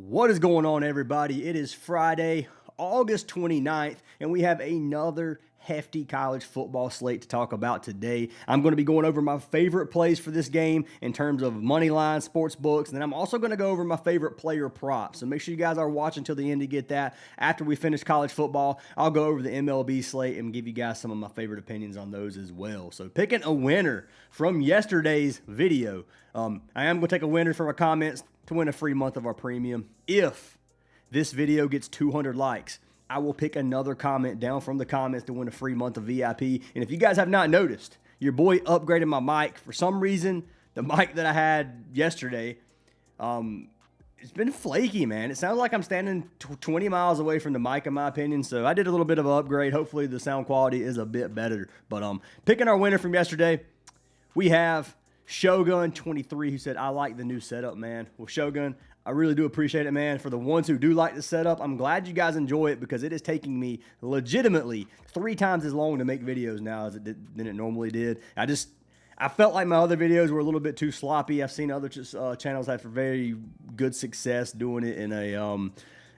What is going on, everybody? It is Friday, August 29th, and we have another hefty college football slate to talk about today. I'm going to be going over my favorite plays for this game in terms of money line, sports books, and then I'm also going to go over my favorite player props. So make sure you guys are watching till the end to get that. After we finish college football, I'll go over the MLB slate and give you guys some of my favorite opinions on those as well. So picking a winner from yesterday's video. I am going to take a winner from our comments to win a free month of our premium. If this video gets 200 likes, I will pick another comment down from the comments to win a free month of VIP. And if you guys have not noticed, your boy upgraded my mic. For some reason, the mic that I had yesterday, it's been flaky, man. It sounds like I'm standing 20 miles away from the mic, in my opinion. So I did a little bit of an upgrade. Hopefully the sound quality is a bit better. But picking our winner from yesterday, we have Shogun 23, who said, I like the new setup, man. Well, Shogun, I really do appreciate it, man. For the ones who do like the setup, I'm glad you guys enjoy it because it is taking me legitimately 3 times as long to make videos now than it normally did. I felt like my other videos were a little bit too sloppy. I've seen other channels have very good success doing it in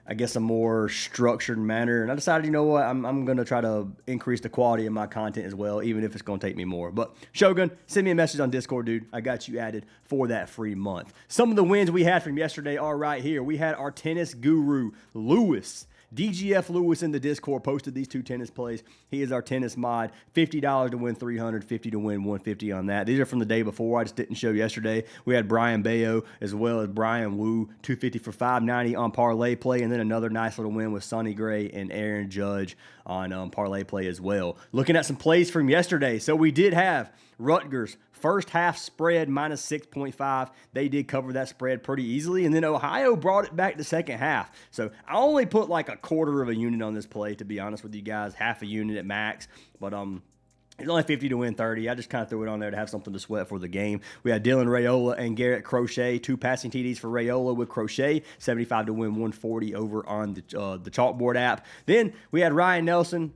I guess a more structured manner. And I decided, you know what, I'm going to try to increase the quality of my content as well, even if it's going to take me more. But Shogun, send me a message on Discord, dude. I got you added for that free month. Some of the wins we had from yesterday are right here. We had our tennis guru, Lewis. DGF Lewis in the Discord posted these 2 tennis plays. He is our tennis mod. $50 to win 300, $50 to win 150 on that. These are from the day before. I just didn't show yesterday. We had Brian Bayo as well as Brian Wu, 250 for 590 on parlay play, and then another nice little win with Sonny Gray and Aaron Judge on parlay play as well. Looking at some plays from yesterday. So we did have Rutgers first half spread minus 6.5. They did cover that spread pretty easily. And then Ohio brought it back to second half. So I only put like a quarter of a unit on this play, to be honest with you guys, half a unit at max. But it's only 50 to win 30. I just kind of threw it on there to have something to sweat for the game. We had Dylan Raiola and Garrett Crochet, 2 passing TDs for Raiola with Crochet, 75 to win 140 over on the Chalkboard app. Then we had Ryan Nelson,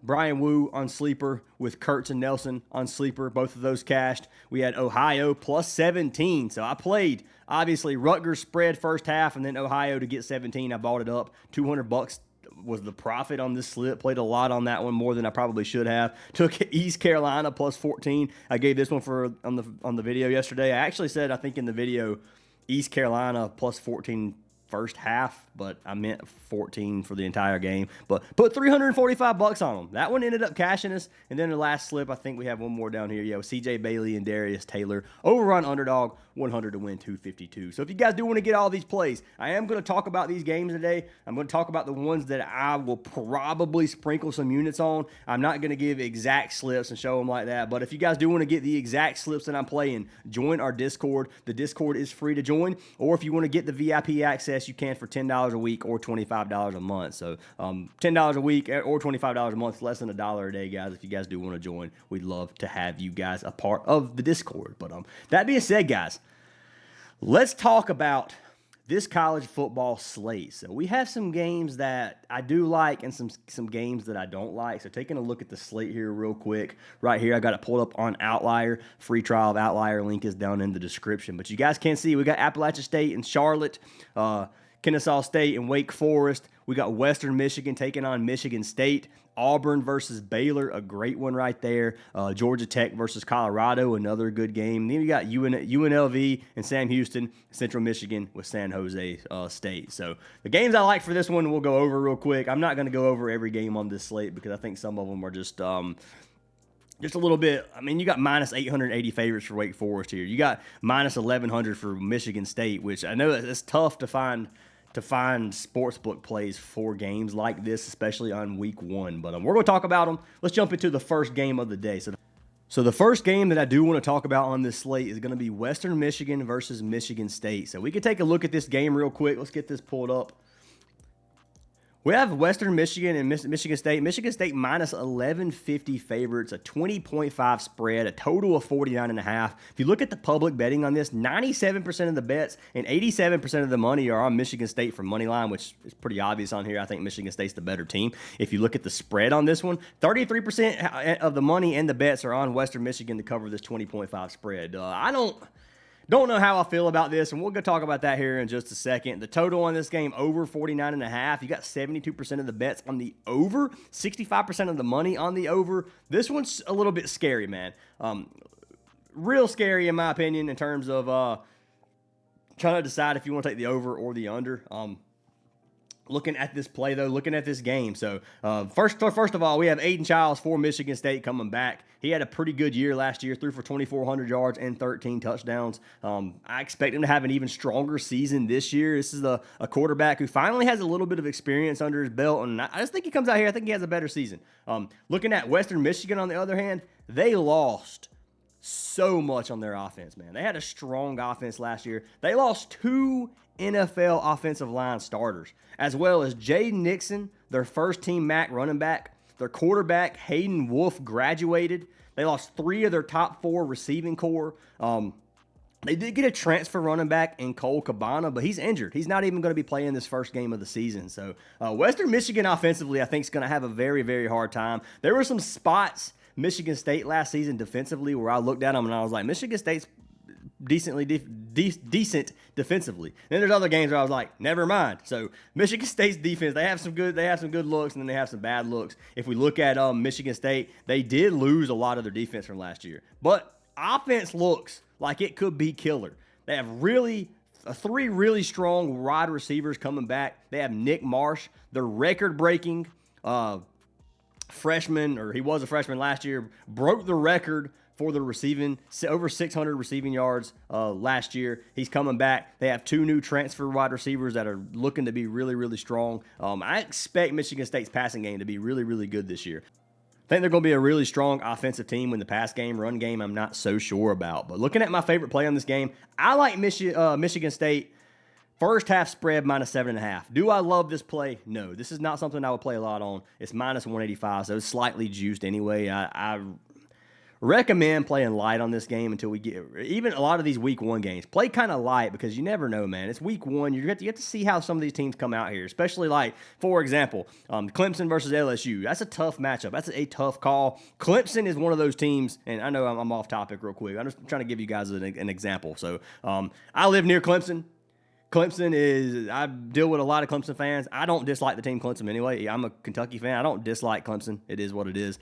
Brian Wu on Sleeper with Kurtz and Nelson on Sleeper. Both of those cashed. We had Ohio plus 17. So I played, obviously, Rutgers spread first half and then Ohio to get 17. I bought it up. $200 was the profit on this slip. Played a lot on that one, more than I probably should have. Took East Carolina plus 14. I gave this one on the video yesterday. I actually said, I think in the video, East Carolina plus 14 first half, but I meant 14 for the entire game. But put $345 on them. That one ended up cashing us. And then the last slip, I think we have one more down here. Yeah, with CJ Bailey and Darius Taylor over on Underdog, 100 to win 252. So if you guys do want to get all these plays, I am going to talk about these games today. I'm going to talk about the ones that I will probably sprinkle some units on. I'm not going to give exact slips and show them like that. But if you guys do want to get the exact slips that I'm playing, join our Discord. The Discord is free to join. Or if you want to get the VIP access, you can for $10 a week or $25 a month. So $10 a week or $25 a month, less than $1 a day, guys. If you guys do want to join, we'd love to have you guys a part of the Discord. But that being said, guys, let's talk about this college football slate. So we have some games that I do like and some games that I don't like. So taking a look at the slate here real quick. Right here, I got it pulled up on Outlier. Free trial of Outlier link is down in the description. But you guys can see we got Appalachian State and Charlotte, Kennesaw State and Wake Forest. We got Western Michigan taking on Michigan State. Auburn versus Baylor, a great one right there. Georgia Tech versus Colorado, another good game. Then you got UNLV and Sam Houston, Central Michigan with San Jose State. So the games I like for this one we'll go over real quick. I'm not going to go over every game on this slate because I think some of them are just a little bit. I mean, you got minus 880 favorites for Wake Forest here. You got minus 1100 for Michigan State, which I know it's tough to find sportsbook plays for games like this, especially on week 1. But we're going to talk about them. Let's jump into the first game of the day. So the first game that I do want to talk about on this slate is going to be Western Michigan versus Michigan State. So we can take a look at this game real quick. Let's get this pulled up. We have Western Michigan and Michigan State. Michigan State minus 1150 favorites, a 20.5 spread, a total of 49.5. If you look at the public betting on this, 97% of the bets and 87% of the money are on Michigan State for money line, which is pretty obvious on here. I think Michigan State's the better team. If you look at the spread on this one, 33% of the money and the bets are on Western Michigan to cover this 20.5 spread. Don't know how I feel about this, and we'll go talk about that here in just a second. The total on this game, over 49.5. You got 72% of the bets on the over, 65% of the money on the over. This one's a little bit scary, man. Real scary, in my opinion, in terms of trying to decide if you want to take the over or the under. Looking at this play, though, looking at this game. So, first of all, we have Aiden Childs for Michigan State coming back. He had a pretty good year last year, threw for 2,400 yards and 13 touchdowns. I expect him to have an even stronger season this year. This is a quarterback who finally has a little bit of experience under his belt, and I just think he comes out here, I think he has a better season. Looking at Western Michigan, on the other hand, they lost so much on their offense, man. They had a strong offense last year. They lost 2 NFL offensive line starters, as well as Jaden Nixon, their first-team MAC running back. Their quarterback, Hayden Wolf, graduated. They lost 3 of their top 4 receiving core. They did get a transfer running back in Cole Cabana, but he's injured. He's not even going to be playing this first game of the season. So Western Michigan offensively, I think, is going to have a very, very hard time. There were some spots Michigan State last season defensively where I looked at them and I was like, Michigan State's decent defensively. Then there's other games where I was like, never mind. So Michigan State's defense, they have some good looks, and then they have some bad looks. If we look at Michigan State, they did lose a lot of their defense from last year, but offense looks like it could be killer. They have 3 really strong wide receivers coming back. They have Nick Marsh, the record-breaking freshman, or he was a freshman last year, broke the record for the receiving, over 600 receiving yards last year. He's coming back. They have 2 new transfer wide receivers that are looking to be really, really strong. I expect Michigan State's passing game to be really, really good this year. I think they're going to be a really strong offensive team. When the pass game, run game, I'm not so sure about. But looking at my favorite play on this game, I like Michigan State first half spread -7.5. Do I love this play? No. This is not something I would play a lot on. It's -185, so it's slightly juiced anyway. I recommend playing light on this game until we get, even a lot of these week 1 games. Play kind of light because you never know, man. It's week 1. You get to see how some of these teams come out here, especially like, for example, Clemson versus LSU. That's a tough matchup. That's a tough call. Clemson is one of those teams, and I know I'm off topic real quick. I'm just trying to give you guys an example. So I live near Clemson. I deal with a lot of Clemson fans. I don't dislike the team Clemson anyway. I'm a Kentucky fan. I don't dislike Clemson. It is what it is.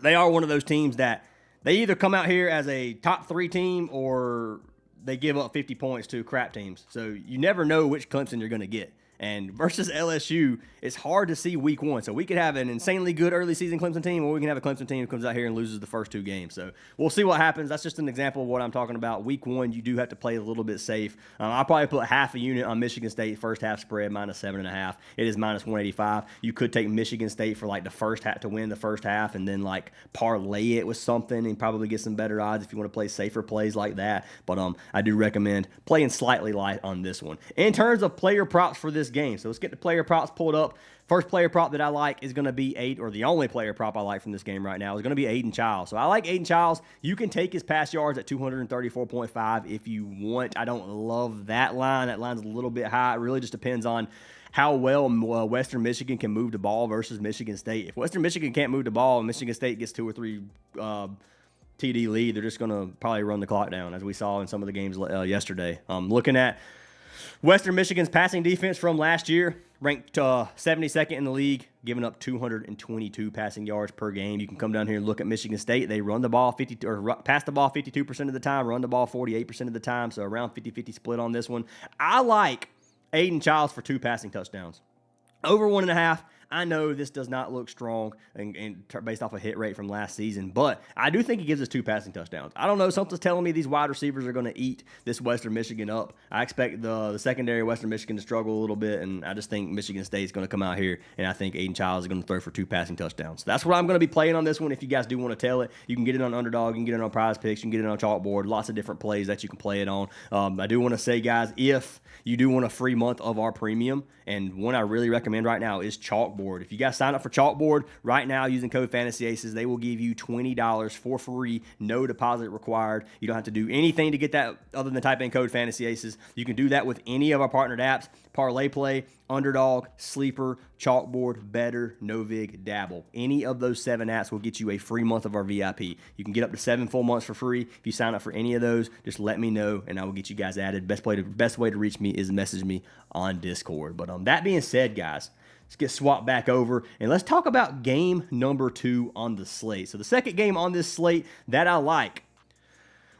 They are one of those teams that they either come out here as a top 3 team or they give up 50 points to crap teams. So you never know which Clemson you're going to get. And versus LSU, it's hard to see week 1. So we could have an insanely good early season Clemson team, or we can have a Clemson team who comes out here and loses the first 2 games. So we'll see what happens. That's just an example of what I'm talking about. Week 1, you do have to play a little bit safe. I'll probably put half a unit on Michigan State first half spread -7.5. It is -185. You could take Michigan State for like the first half to win the first half, and then like parlay it with something and probably get some better odds if you want to play safer plays like that. But I do recommend playing slightly light on this one. In terms of player props for this game, so let's get the player props pulled up. First player prop that I like is going to be the only player prop I like from this game right now is going to be Aiden Childs. So I like Aiden Childs. You can take his pass yards at 234.5 if you want. I don't love that line. That line's a little bit high. It really just depends on how well Western Michigan can move the ball versus Michigan State. If Western Michigan can't move the ball and Michigan State gets 2 or 3 TD lead, they're just going to probably run the clock down, as we saw in some of the games yesterday. Looking at Western Michigan's passing defense from last year, ranked 72nd in the league, giving up 222 passing yards per game. You can come down here and look at Michigan State. They run the ball pass the ball 52% of the time, run the ball 48% of the time, so around 50-50 split on this one. I like Aiden Childs for 2 passing touchdowns. Over 1.5. I know this does not look strong and based off a hit rate from last season, but I do think it gives us 2 passing touchdowns. I don't know. Something's telling me these wide receivers are going to eat this Western Michigan up. I expect the secondary of Western Michigan to struggle a little bit, and I just think Michigan State's going to come out here, and I think Aiden Childs is going to throw for 2 passing touchdowns. So that's what I'm going to be playing on this one. If you guys do want to tell it, you can get it on Underdog, you can get it on Prize Picks, you can get it on Chalkboard, lots of different plays that you can play it on. I do want to say, guys, if you do want a free month of our premium, and one I really recommend right now is Chalkboard. Chalkboard. If you guys sign up for Chalkboard right now using code Fantasy Aces, they will give you $20 for free, no deposit required. You don't have to do anything to get that other than type in code Fantasy Aces. You can do that with any of our partnered apps: Parlay Play, Underdog, Sleeper, Chalkboard, Better, Novig, Dabble. Any of those 7 apps will get you a free month of our VIP. You can get up to 7 full months for free. If you sign up for any of those, just let me know and I will get you guys added. Best way to reach me is message me on Discord. But that being said, guys, let's get swapped back over and let's talk about game number 2 on the slate. So the second game on this slate that I like,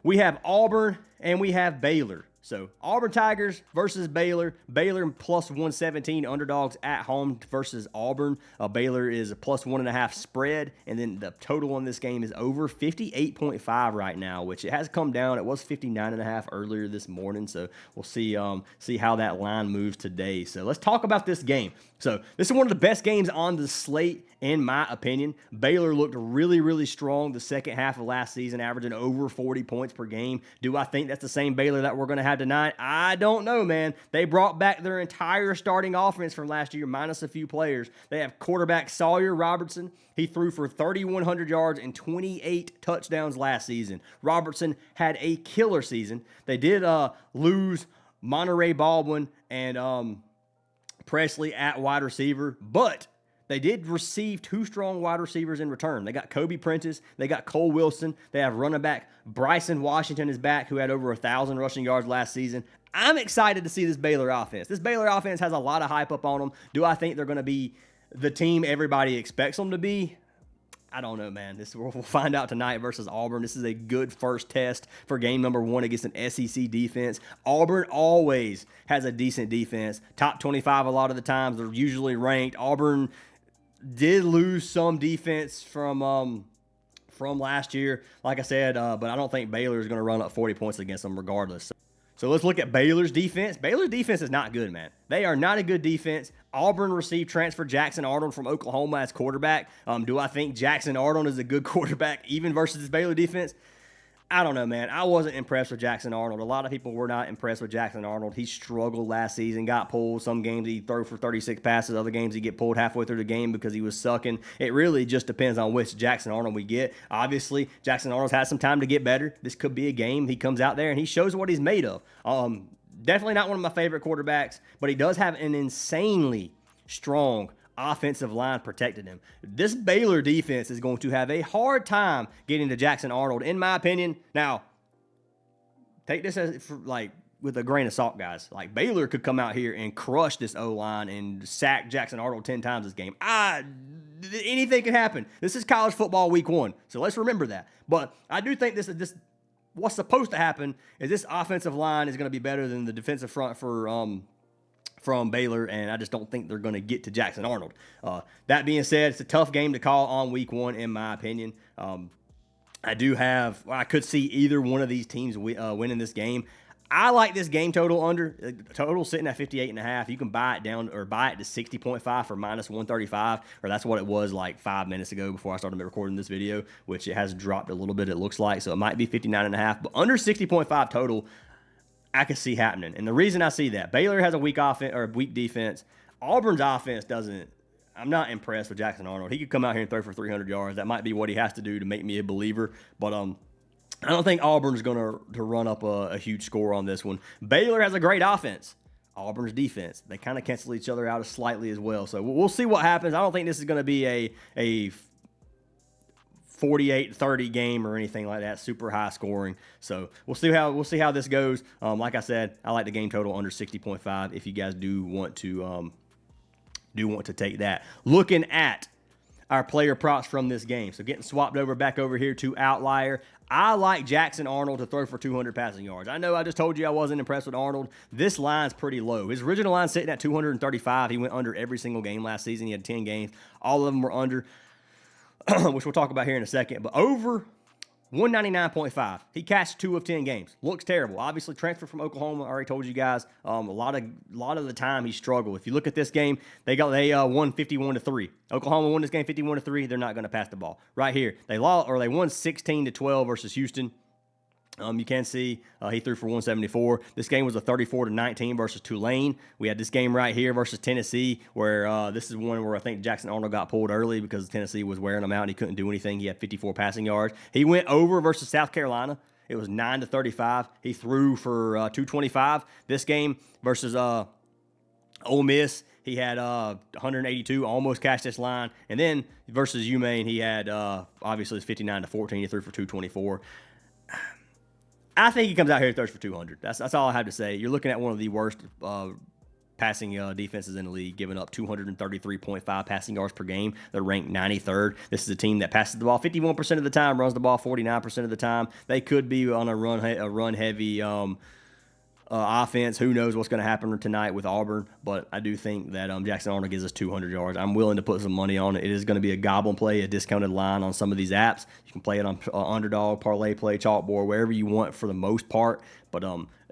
we have Auburn and we have Baylor. So Auburn Tigers versus Baylor. Baylor plus 117 underdogs at home versus Auburn. Baylor is a plus 1.5 spread, and then the total on this game is over 58.5 right now, which it has come down. It was 59.5 earlier this morning, so we'll see how that line moves today. So let's talk about this game. So this is one of the best games on the slate, in my opinion. Baylor looked really, really strong the second half of last season, averaging over 40 points per game. Do I think that's the same Baylor that we're going to have tonight? I don't know, man. They brought back their entire starting offense from last year, minus a few players. They have quarterback Sawyer Robertson. He threw for 3,100 yards and 28 touchdowns last season. Robertson had a killer season. They did lose Monterey Baldwin and Presley at wide receiver, but they did receive 2 strong wide receivers in return. They got Kobe Prentice. They got Cole Wilson. They have running back Bryson Washington is back, who had over 1,000 rushing yards last season. I'm excited to see this Baylor offense. This Baylor offense has a lot of hype up on them. Do I think they're going to be the team everybody expects them to be? I don't know, man. We'll find out tonight versus Auburn. This is a good first test for game number 1 against an SEC defense. Auburn always has a decent defense. Top 25 a lot of the times. They're usually ranked. Auburn did lose some defense from last year, like I said, but I don't think Baylor is going to run up 40 points against them regardless. So let's look at Baylor's defense. Baylor's defense is not good, man. They are not a good defense. Auburn received transfer Jackson Arnold from Oklahoma as quarterback. Do I think Jackson Arnold is a good quarterback even versus this Baylor defense? I don't know, man. I wasn't impressed with Jackson Arnold. A lot of people were not impressed with Jackson Arnold. He struggled last season, got pulled. Some games he threw for 36 passes. Other games he get pulled halfway through the game because he was sucking. It really just depends on which Jackson Arnold we get. Obviously, Jackson Arnold's had some time to get better. This could be a game he comes out there and he shows what he's made of. Definitely not one of my favorite quarterbacks, but he does have an insanely strong offensive line protecting him. This Baylor defense is going to have a hard time getting to Jackson Arnold, in my opinion. Now, take this as with a grain of salt, guys. Like, Baylor could come out here and crush this O-line and sack Jackson Arnold 10 times this game. Anything can happen. This is college football week 1, so let's remember that. But I do think this what's supposed to happen is this offensive line is going to be better than the defensive front from Baylor, and I just don't think they're going to get to Jackson Arnold. That being said, it's a tough game to call on week 1, in my opinion. I could see either one of these teams winning this game. I like this game total under. Total sitting at 58.5. You can buy it down or buy it to 60.5 for minus 135, or that's what it was like 5 minutes ago before I started recording this video, which it has dropped a little bit, it looks like. So it might be 59.5, but under 60.5 total, I can see happening. And the reason I see that, Baylor has a weak offense or a weak defense. Auburn's offense doesn't. I'm not impressed with Jackson Arnold. He could come out here and throw for 300 yards. That might be what he has to do to make me a believer. But I don't think Auburn's going to run up a huge score on this one. Baylor has a great offense. Auburn's defense, they kind of cancel each other out slightly as well. So we'll see what happens. I don't think this is going to be a 48-30 game or anything like that, super high scoring. So we'll see how this goes. Like I said, I like the game total under 60.5 if you guys do want to take that. Looking at our player props from this game. So getting swapped back over here to Outlier. I like Jackson Arnold to throw for 200 passing yards. I know I just told you I wasn't impressed with Arnold. This line's pretty low. His original line's sitting at 235. He went under every single game last season. He had 10 games. All of them were under, which we'll talk about here in a second. But over 199.5. He catched 2 of 10 games. Looks terrible. Obviously, transfer from Oklahoma. I already told you guys. A lot of the time he struggled. If you look at this game, they won 51-3. Oklahoma won this game 51-3. They're not going to pass the ball. Right here, they won 16-12 versus Houston. You can see he threw for 174. This game was a 34-19 versus Tulane. We had this game right here versus Tennessee, where this is one where I think Jackson Arnold got pulled early because Tennessee was wearing him out and he couldn't do anything. He had 54 passing yards. He went over versus South Carolina. It was 9-35. He threw for 225. This game versus Ole Miss, he had 182, almost cashed this line. And then versus UMaine, he had obviously it's 59-14. He threw for 224. I think he comes out here and throws for 200. That's all I have to say. You're looking at one of the worst passing defenses in the league, giving up 233.5 passing yards per game. They're ranked 93rd. This is a team that passes the ball 51% of the time, runs the ball 49% of the time. They could be on a run-heavy offense. Who knows what's going to happen tonight with Auburn, but I do think that Jackson Arnold gives us 200 yards. I'm willing to put some money on it. It is going to be a gobble play, a discounted line on some of these apps. You can play it on Underdog, Parlay Play, Chalkboard, wherever you want for the most part, but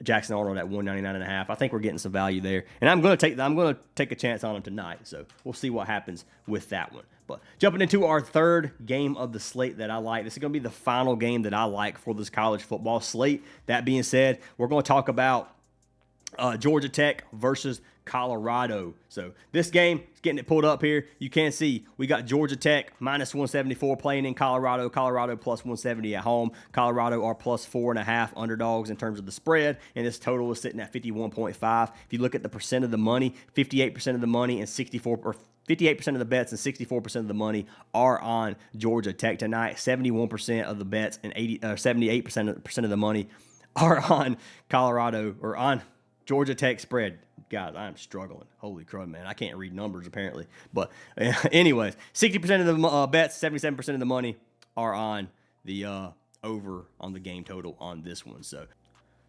Jackson Arnold at 199.5. I think we're getting some value there, and I'm going to take a chance on him tonight, so we'll see what happens with that one. But jumping into our third game of the slate that I like, this is going to be the final game that I like for this college football slate. That being said, we're going to talk about Georgia Tech versus Colorado. So this game is getting it pulled up here. You can see we got Georgia Tech minus 174 playing in Colorado. Colorado plus 170 at home. Colorado are plus 4.5 underdogs in terms of the spread, and this total is sitting at 51.5. If you look at the percent of the money, 58% of the money and 58% of the bets and 64% of the money are on Georgia Tech tonight. 71% of the bets and 78% of the money are on Colorado or on Georgia Tech spread. Guys, I'm struggling. Holy crud, man. I can't read numbers apparently. But anyways, 60% of the bets, 77% of the money are on the over on the game total on this one.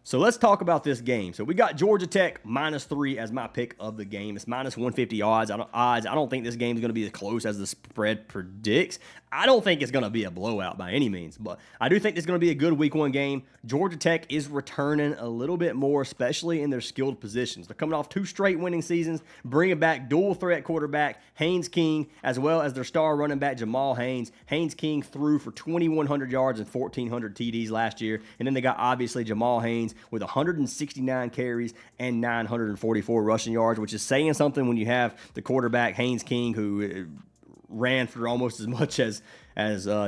So let's talk about this game. So we got Georgia Tech -3 as my pick of the game. It's minus 150 odds. I don't think this game is going to be as close as the spread predicts. I don't think it's going to be a blowout by any means, but I do think it's going to be a good week one game. Georgia Tech is returning a little bit more, especially in their skilled positions. They're coming off 2 straight winning seasons, bringing back dual threat quarterback Haynes King, as well as their star running back Jamal Haynes. Haynes King threw for 2,100 yards and 1,400 TDs last year, and then they got obviously Jamal Haynes with 169 carries and 944 rushing yards, which is saying something when you have the quarterback Haynes King, who ran for almost as much as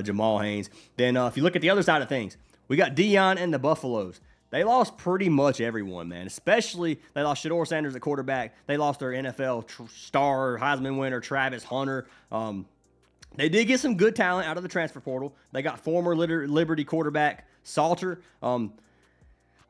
Jamal Haynes. Then if you look at the other side of things, we got Deion and the Buffaloes. They lost pretty much everyone, man. Especially they lost Shedeur Sanders at quarterback. They lost their NFL star Heisman winner Travis Hunter. They did get some good talent out of the transfer portal. They got former Liberty quarterback Salter.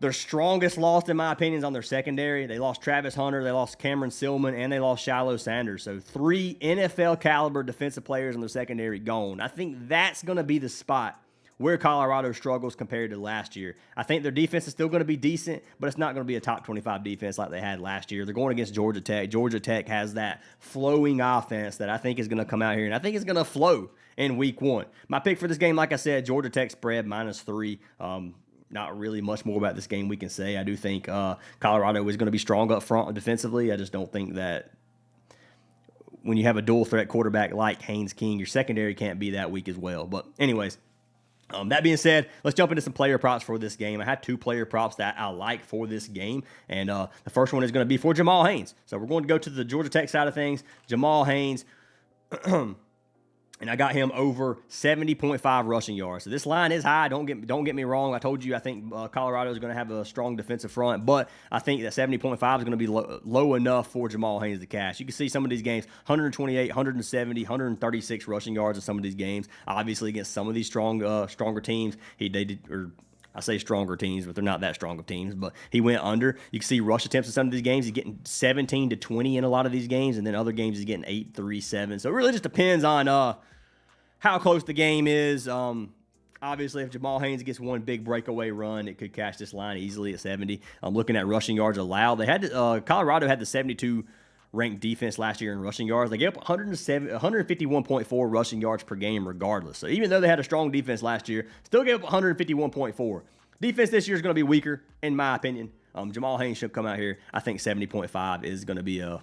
Their strongest loss, in my opinion, is on their secondary. They lost Travis Hunter, they lost Cameron Sillman, and they lost Shiloh Sanders. So 3 NFL-caliber defensive players in their secondary gone. I think that's going to be the spot where Colorado struggles compared to last year. I think their defense is still going to be decent, but it's not going to be a top 25 defense like they had last year. They're going against Georgia Tech. Georgia Tech has that flowing offense that I think is going to come out here, and I think it's going to flow in week one. My pick for this game, like I said, Georgia Tech spread -3. Not really much more about this game we can say. I do think Colorado is going to be strong up front defensively. I just don't think that when you have a dual threat quarterback like Haynes King, your secondary can't be that weak as well. But anyways, that being said, let's jump into some player props for this game. I had 2 player props that I like for this game, and the first one is going to be for Jamal Haynes. So we're going to go to the Georgia Tech side of things. Jamal Haynes, and I got him over 70.5 rushing yards. So this line is high. Don't get me wrong. I told you I think Colorado is going to have a strong defensive front, but I think that 70.5 is going to be low enough for Jamal Haynes to cash. You can see some of these games, 128, 170, 136 rushing yards in some of these games. Obviously, against some of these stronger teams, I say stronger teams, but they're not that strong of teams. But he went under. You can see rush attempts in some of these games. He's getting 17 to 20 in a lot of these games, and then other games he's getting 8, 3, 7. So it really just depends on how close the game is. Obviously, if Jamal Haynes gets one big breakaway run, it could cash this line easily at 70. I'm looking at rushing yards allowed. They had Colorado had the 72 ranked defense last year in rushing yards. They gave up 151.4 rushing yards per game regardless. So even though they had a strong defense last year, still gave up 151.4. Defense this year is going to be weaker, in my opinion. Jamal Haynes should come out here. I think 70.5 is going to be a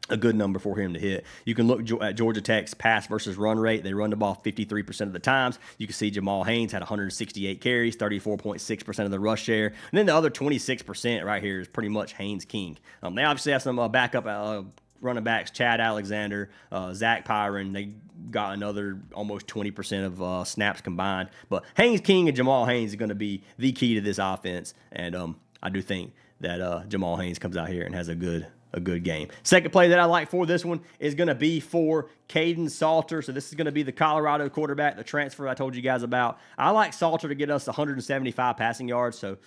a good number for him to hit. You can look at Georgia Tech's pass versus run rate. They run the ball 53% of the times. You can see Jamal Haynes had 168 carries, 34.6% of the rush share. And then the other 26% right here is pretty much Haynes King. They obviously have some backup running backs, Chad Alexander, Zach Pyron. They got another almost 20% of snaps combined. But Haynes King and Jamal Haynes are going to be the key to this offense. And I do think that Jamal Haynes comes out here and has a good game. Second play that I like for this one is going to be for Caden Salter. So this is going to be the Colorado quarterback, the transfer I told you guys about. I like Salter to get us 175 passing yards. So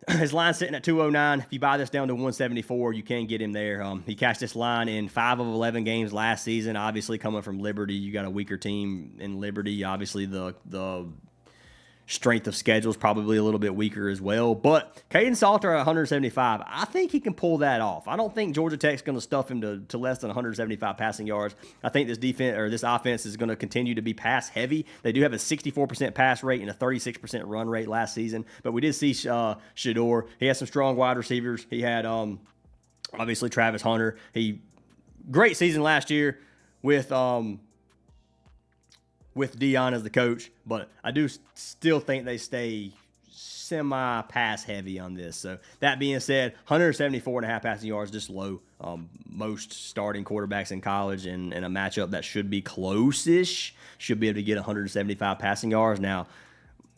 his line's sitting at 209. If you buy this down to 174, you can get him there. He cashed this line in 5 of 11 games last season. Obviously, coming from Liberty, you got a weaker team in Liberty. Obviously, the strength of schedule is probably a little bit weaker as well. But Caden Salter at 175, I think he can pull that off. I don't think Georgia Tech's going to stuff him to less than 175 passing yards. I think this defense or this offense is going to continue to be pass heavy. They do have a 64% pass rate and a 36% run rate last season. But we did see Shedeur. He has some strong wide receivers. He had obviously Travis Hunter. Great season last year with Dion as the coach, but I do still think they stay semi-pass heavy on this. So that being said, 174.5 passing yards, just low. Most starting quarterbacks in college and a matchup that should be close-ish should be able to get 175 passing yards. Now,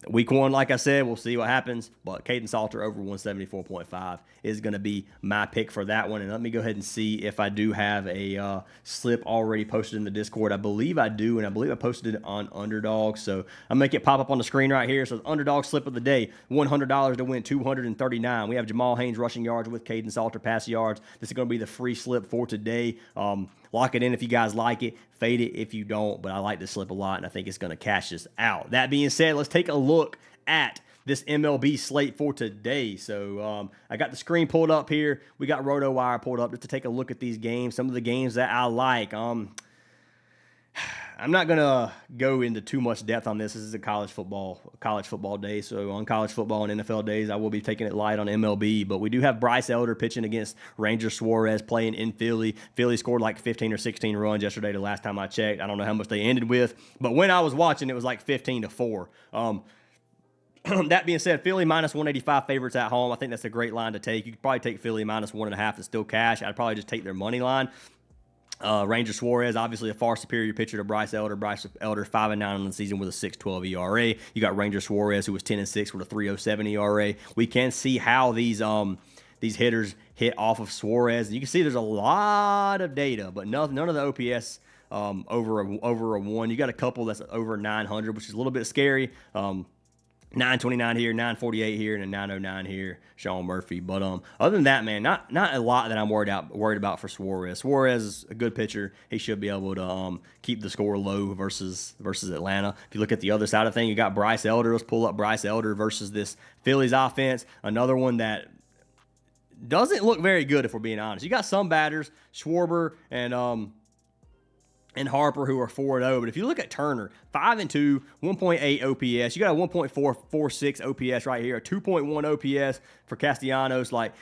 week 1, like I said, we'll see what happens, but Caden Salter over 174.5 is going to be my pick for that one. And let me go ahead and see if I do have a slip already posted in the Discord. I believe I do, and I believe I posted it on Underdog. So I'll make it pop up on the screen right here. So the Underdog slip of the day, $100 to win $239. We have Jamal Haynes rushing yards with Caden Salter pass yards. This is going to be the free slip for today. Lock it in if you guys like it. Fade it if you don't, but I like this slip a lot, and I think it's going to cash this out. That being said, let's take a look at this MLB slate for today. So I got the screen pulled up here. We got RotoWire pulled up just to take a look at these games, some of the games that I like. I'm not going to go into too much depth on this. This is a college football day. So on college football and NFL days, I will be taking it light on MLB. But we do have Bryce Elder pitching against Ranger Suarez playing in Philly. Philly scored like 15 or 16 runs yesterday the last time I checked. I don't know how much they ended with. But when I was watching, it was like 15-4. That being said, Philly minus 185 favorites at home. I think that's a great line to take. You could probably take Philly minus 1.5 and still cash. I'd probably just take their money line. Ranger Suarez, obviously a far superior pitcher to Bryce Elder. Bryce Elder 5-9 on the season with a 6.12 ERA. You got Ranger Suarez, who was 10-6 with a 3.07 ERA. We can see how these hitters hit off of Suarez. You can see there's a lot of data, but none of the OPS over a 1. You got a couple that's over 900, which is a little bit scary. 929 here, 948 here, and a 909 here, Sean Murphy. But other than that, man, not a lot that I'm worried about for Suarez. Suarez is a good pitcher. He should be able to keep the score low versus Atlanta. If you look at the other side of things, you got Bryce Elder. Let's pull up Bryce Elder versus this Phillies offense. Another one that doesn't look very good, if we're being honest. You got some batters, Schwarber and Harper, who are 4-0. But if you look at Turner, 5-2, 1.8 OPS. You got a 1.446 OPS right here, a 2.1 OPS for Castellanos. Like,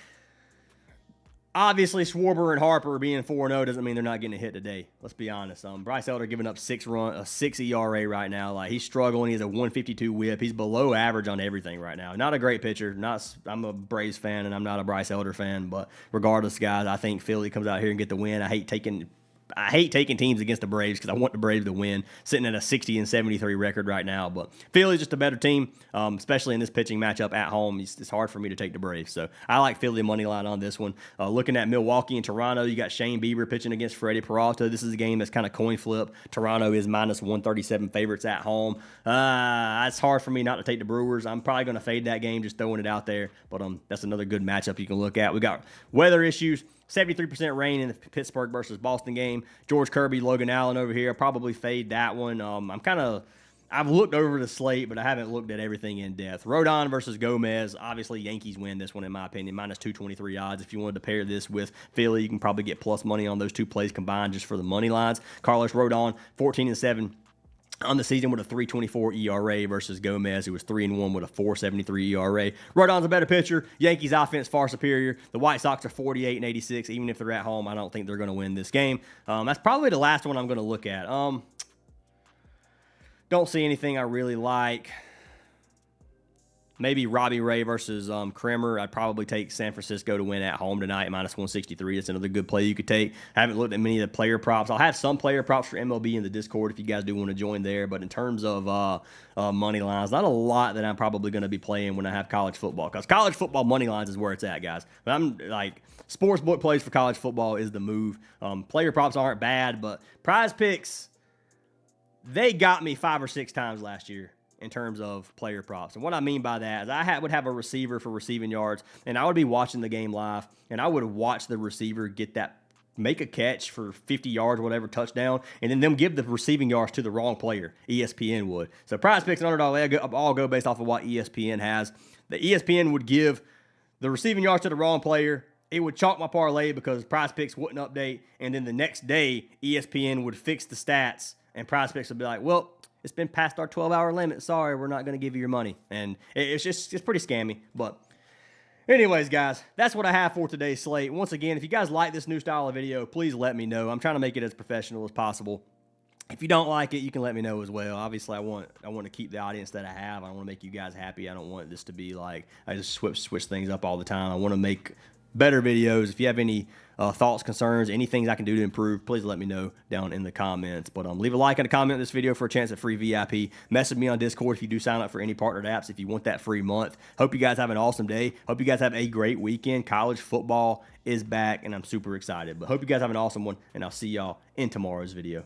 obviously, Schwarber and Harper being 4-0 doesn't mean they're not getting a hit today. Let's be honest. Bryce Elder giving up 6 ERA right now. Like, he's struggling. He has a 152 WHIP. He's below average on everything right now. Not a great pitcher. I'm a Braves fan, and I'm not a Bryce Elder fan. But regardless, guys, I think Philly comes out here and get the win. I hate taking teams against the Braves because I want the Braves to win, sitting at a 60-73 record right now. But Philly's just a better team, especially in this pitching matchup at home. It's hard for me to take the Braves. So I like Philly money line on this one. Looking at Milwaukee and Toronto, you got Shane Bieber pitching against Freddie Peralta. This is a game that's kind of coin flip. Toronto is minus 137 favorites at home. It's hard for me not to take the Brewers. I'm probably going to fade that game, just throwing it out there. But that's another good matchup you can look at. We got weather issues. 73% rain in the Pittsburgh versus Boston game. George Kirby, Logan Allen over here. Probably fade that one. I've looked over the slate, but I haven't looked at everything in depth. Rodon versus Gomez. Obviously, Yankees win this one, in my opinion. Minus 223 odds. If you wanted to pair this with Philly, you can probably get plus money on those two plays combined just for the money lines. Carlos Rodon, 14-7. on the season with a 3.24 ERA versus Gomez, who was 3-1 with a 4.73 ERA. Rodon's a better pitcher. Yankees offense far superior. The White Sox are 48 and 86. Even if they're at home, I don't think they're going to win this game. That's probably the last one I'm going to look at. Don't see anything I really like. Maybe Robbie Ray versus Kremer. I'd probably take San Francisco to win at home tonight, -163. That's another good play you could take. I haven't looked at many of the player props. I'll have some player props for MLB in the Discord if you guys do want to join there. But in terms of money lines, not a lot that I'm probably going to be playing when I have college football. Because college football money lines is where it's at, guys. But I'm like, sportsbook plays for college football is the move. Player props aren't bad, but Prize Picks, they got me 5 or 6 times last year in terms of player props. And what I mean by that is I would have a receiver for receiving yards, and I would be watching the game live, and I would watch the receiver make a catch for 50 yards or whatever, touchdown, and then them give the receiving yards to the wrong player. ESPN would. So Prize Picks and Underdog, they all go based off of what ESPN has. The ESPN would give the receiving yards to the wrong player. It would chalk my parlay because Prize Picks wouldn't update, and then the next day, ESPN would fix the stats, and Prize Picks would be like, well, it's been past our 12-hour limit. Sorry, we're not going to give you your money. And it's pretty scammy. But anyways, guys, that's what I have for today's slate. Once again, if you guys like this new style of video, please let me know. I'm trying to make it as professional as possible. If you don't like it, you can let me know as well. Obviously, I want to keep the audience that I have. I want to make you guys happy. I don't want this to be like I just switch things up all the time. I want to make better videos. If you have any thoughts, concerns, any things I can do to improve, please let me know down in the comments. But leave a like and a comment on this video for a chance at free VIP. Message me on Discord if you do sign up for any partnered apps if you want that free month. Hope you guys have an awesome day. Hope you guys have a great weekend. College football is back, and I'm super excited. But hope you guys have an awesome one, and I'll see y'all in tomorrow's video.